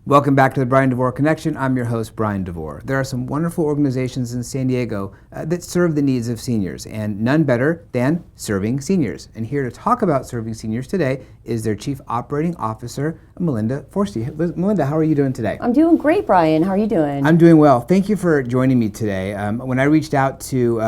Welcome back to the Bryan Devore Connection. I'm your host, Bryan Devore. There are some wonderful organizations in San Diego that serve the needs of seniors, and none better than Serving Seniors. And here to talk about Serving Seniors today is their Chief Operating Officer, Melinda Forstey. Melinda, how are you doing today? I'm doing great, Bryan. How are you doing? I'm doing well. Thank you for joining me today. When I reached out to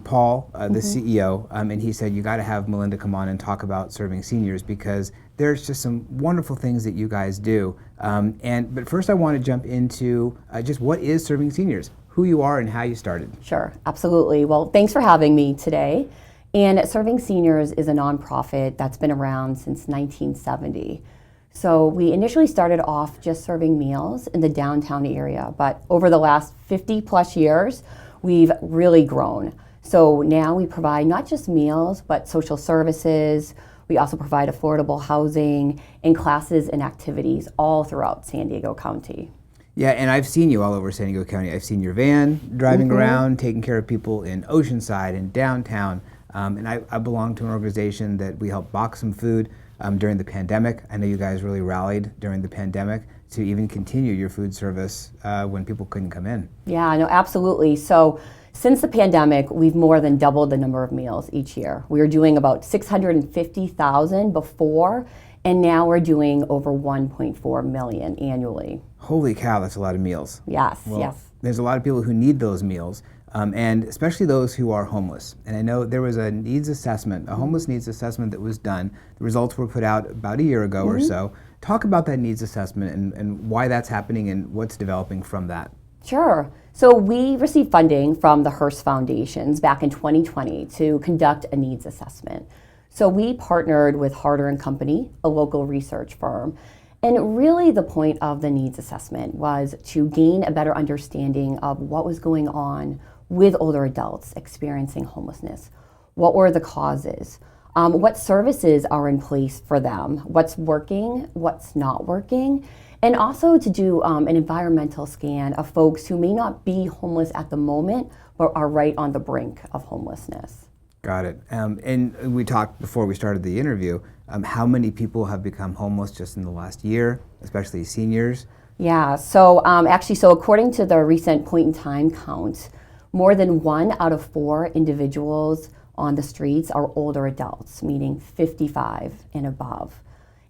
Paul, the CEO, and he said, you got to have Melinda come on and talk about Serving Seniors because there's just some wonderful things that you guys do. But first I want to jump into just what is Serving Seniors, who you are and how you started. Sure, absolutely. Well, thanks for having me today. And Serving Seniors is a nonprofit that's been around since 1970. So we initially started off just serving meals in the downtown area, but over the last 50 plus years, we've really grown. So now we provide not just meals, but social services. We also provide affordable housing and classes and activities all throughout San Diego County. Yeah, and I've seen you all over San Diego County. I've seen your van driving around, taking care of people in Oceanside and downtown. And I belong to an organization that we helped box some food during the pandemic. I know you guys really rallied during the pandemic to even continue your food service when people couldn't come in. Yeah, no, absolutely. So since the pandemic, we've more than doubled the number of meals each year. We were doing about 650,000 before, and now we're doing over 1.4 million annually. Holy cow, that's a lot of meals. Yes, well, yes. There's a lot of people who need those meals, and especially those who are homeless. And I know there was a needs assessment, a homeless needs assessment that was done. The results were put out about a year ago or so. Talk about that needs assessment and why that's happening and what's developing from that. Sure. So we received funding from the Hearst Foundations back in 2020 to conduct a needs assessment. So we partnered with Harder & Company, a local research firm. And really the point of the needs assessment was to gain a better understanding of what was going on with older adults experiencing homelessness. What were the causes? What services are in place for them? What's working? What's not working? And also to do an environmental scan of folks who may not be homeless at the moment, but are right on the brink of homelessness. Got it. And we talked before we started the interview, how many people have become homeless just in the last year, especially seniors? Yeah, so so according to the recent point in time count, more than 1 out of 4 individuals on the streets are older adults, meaning 55 and above.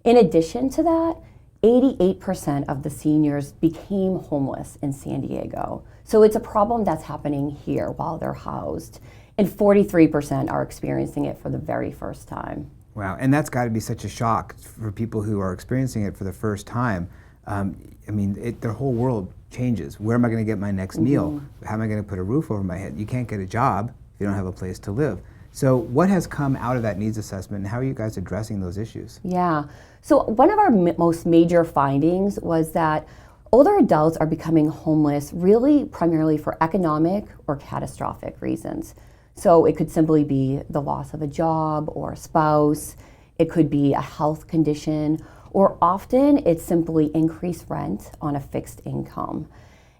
In addition to that, 88% of the seniors became homeless in San Diego. So it's a problem that's happening here while they're housed. And 43% are experiencing it for the very first time. Wow, and that's got to be such a shock for people who are experiencing it for the first time. Their whole world changes. Where am I going to get my next meal? How am I going to put a roof over my head? You can't get a job if you don't have a place to live. So what has come out of that needs assessment, and how are you guys addressing those issues? Yeah, so one of our most major findings was that older adults are becoming homeless really primarily for economic or catastrophic reasons. So it could simply be the loss of a job or a spouse, it could be a health condition, or often it's simply increased rent on a fixed income.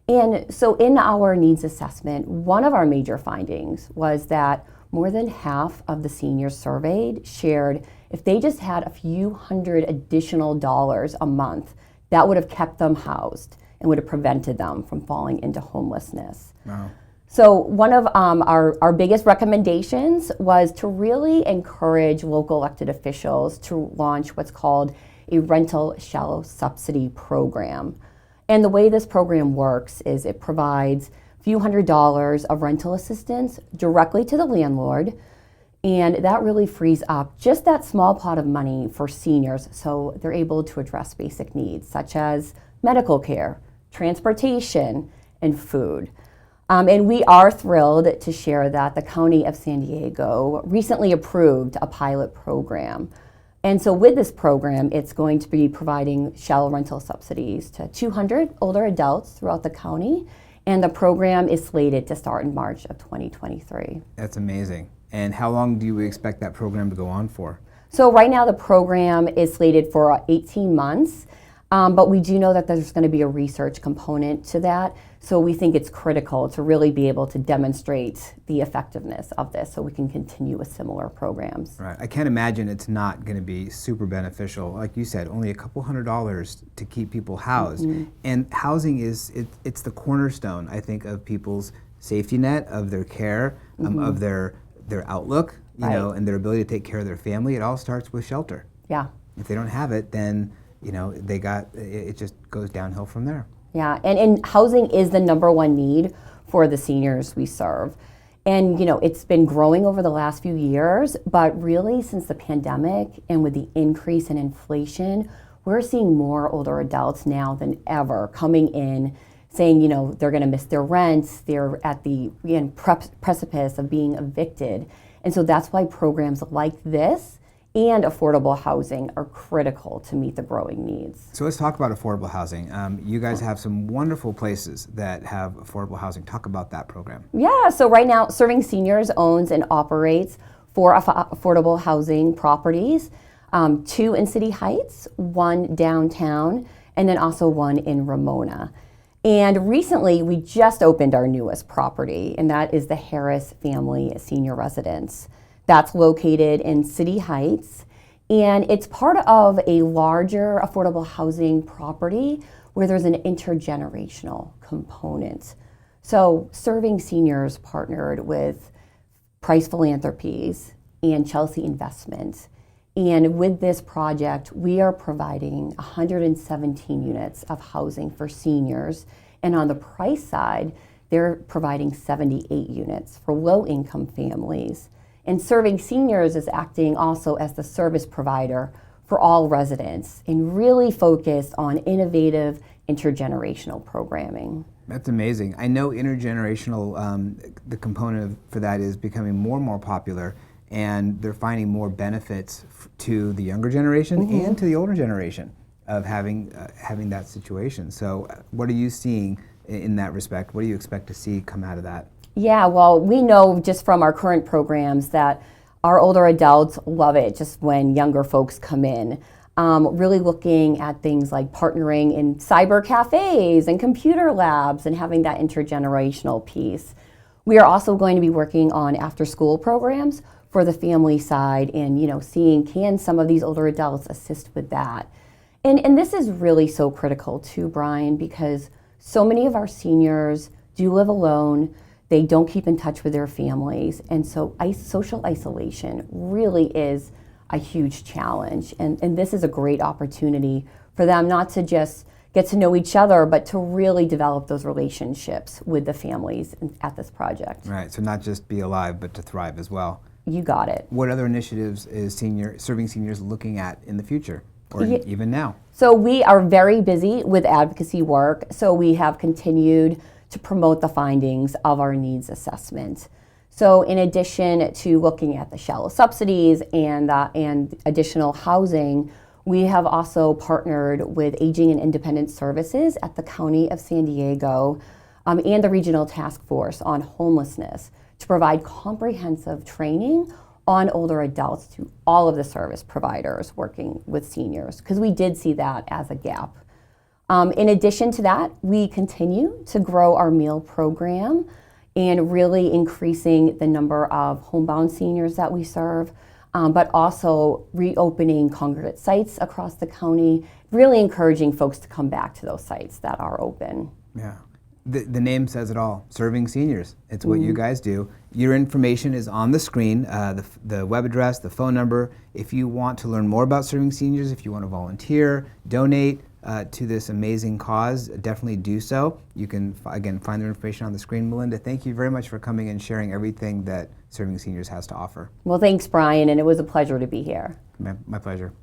And so in our needs assessment, one of our major findings was that more than half of the seniors surveyed shared if they just had a few hundred additional dollars a month, that would have kept them housed and would have prevented them from falling into homelessness. Wow. So one of our biggest recommendations was to really encourage local elected officials to launch what's called a rental shell subsidy program. And the way this program works is it provides a few $100s of rental assistance directly to the landlord, and that really frees up just that small pot of money for seniors so they're able to address basic needs such as medical care, transportation, and food. And we are thrilled to share that the County of San Diego recently approved a pilot program. And so with this program, it's going to be providing shell rental subsidies to 200 older adults throughout the county. And the program is slated to start in March of 2023. That's amazing. And how long do you expect that program to go on for? So right now the program is slated for 18 months. But we do know that there's going to be a research component to that. So we think it's critical to really be able to demonstrate the effectiveness of this so we can continue with similar programs. Right. I can't imagine it's not going to be super beneficial. Like you said, only a couple $100s to keep people housed. And housing it's the cornerstone, I think, of people's safety net, of their care, of their outlook, you know, and their ability to take care of their family. It all starts with shelter. Yeah. If they don't have it, then it just goes downhill from there. Yeah, and housing is the #1 need for the seniors we serve. And it's been growing over the last few years, but really since the pandemic and with the increase in inflation, we're seeing more older adults now than ever coming in saying, they're going to miss their rents, they're at the precipice of being evicted. And so that's why programs like this and affordable housing are critical to meet the growing needs. So let's talk about affordable housing. You guys have some wonderful places that have affordable housing. Talk about that program. Yeah, so right now, Serving Seniors owns and operates 4 affordable housing properties, 2 in City Heights, 1 downtown, and then also 1 in Ramona. And recently, we just opened our newest property, and that is the Harris Family Senior Residence. That's located in City Heights, and it's part of a larger affordable housing property where there's an intergenerational component. So Serving Seniors partnered with Price Philanthropies and Chelsea Investments. And with this project, we are providing 117 units of housing for seniors. And on the Price side, they're providing 78 units for low-income families. And Serving Seniors is acting also as the service provider for all residents and really focused on innovative intergenerational programming. That's amazing. I know intergenerational, the component for that is becoming more and more popular, and they're finding more benefits to the younger generation and to the older generation of having that situation. So what are you seeing in that respect? What do you expect to see come out of that? Yeah, well, we know just from our current programs that our older adults love it just when younger folks come in. Really looking at things like partnering in cyber cafes and computer labs and having that intergenerational piece. We are also going to be working on after-school programs for the family side and seeing can some of these older adults assist with that. And this is really so critical too, Bryan, because so many of our seniors do live alone. They don't keep in touch with their families, and so social isolation really is a huge challenge. And this is a great opportunity for them not to just get to know each other, but to really develop those relationships with the families at this project. Right, so not just be alive, but to thrive as well. You got it. What other initiatives is Serving Seniors looking at in the future, or even now? So we are very busy with advocacy work, so we have continued to promote the findings of our needs assessment. So in addition to looking at the shallow subsidies and additional housing, we have also partnered with Aging and Independent Services at the County of San Diego and the Regional Task Force on Homelessness to provide comprehensive training on older adults to all of the service providers working with seniors, because we did see that as a gap. In addition to that, we continue to grow our meal program and really increasing the number of homebound seniors that we serve, but also reopening congregate sites across the county, really encouraging folks to come back to those sites that are open. Yeah. The name says it all, Serving Seniors. It's what you guys do. Your information is on the screen, the web address, the phone number. If you want to learn more about Serving Seniors, if you want to volunteer, donate to this amazing cause, definitely do so. You can, again, find their information on the screen. Melinda, thank you very much for coming and sharing everything that Serving Seniors has to offer. Well, thanks, Bryan, and it was a pleasure to be here. My pleasure.